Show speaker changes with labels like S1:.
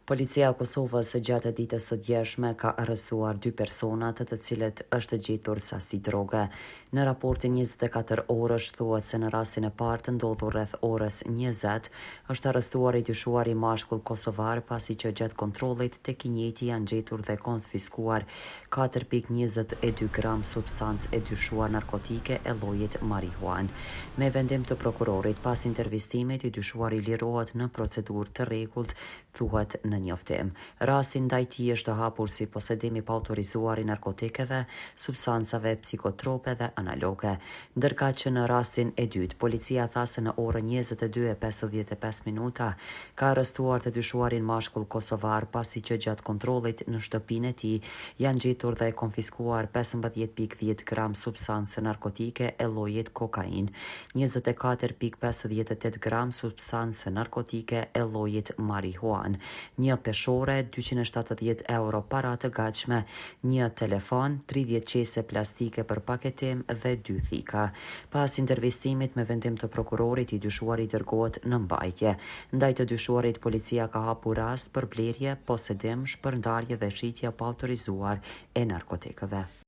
S1: Policia e Kosovës gjatë ditës së djeshme ka arrestuar 2 persona të cilët është gjetur sasi droge. Në raportin 24 orësh thuhet se në rastin e parë të ndodhur rreth orës 20 është arrestuar i dyshuari mashkull kosovar pasi që gjatë kontrollit tek i njëjti janë gjetur dhe konfiskuar 4.22 gram substancë e dyshuar narkotike e llojit marihuan. Me vendim të prokurorit pas intervistimit i dyshuari lirohet në procedurë të rregullt, thuhet në njoftim. Rasti ndaj tij është hapur si posedimi pa autorizuar i narkotikeve, substancave psikotrope dhe analoge. Ndërkaq që në rastin e dytë, policia tha se në orën 22:55 ka arrestuar të dyshuarin mashkull kosovar pasi që gjatë kontrollit në shtëpinë e tij janë gjetur dhe konfiskuar 15.10 gram substancë narkotike e llojit kokain, 24.58 gram substancë narkotike e llojit marihuan, një peshore, 270 euro para të gatshme, një telefon, 30 qese plastike për paketim dhe 2 thika. Pas intervistimit me vendim të prokurorit, i dyshuari dërgohet në mbajtje. Ndaj të dyshuarit, policia ka hapur rast për blerje, posedim, shpërndarje dhe shitje pa autorizuar e narkotikëve.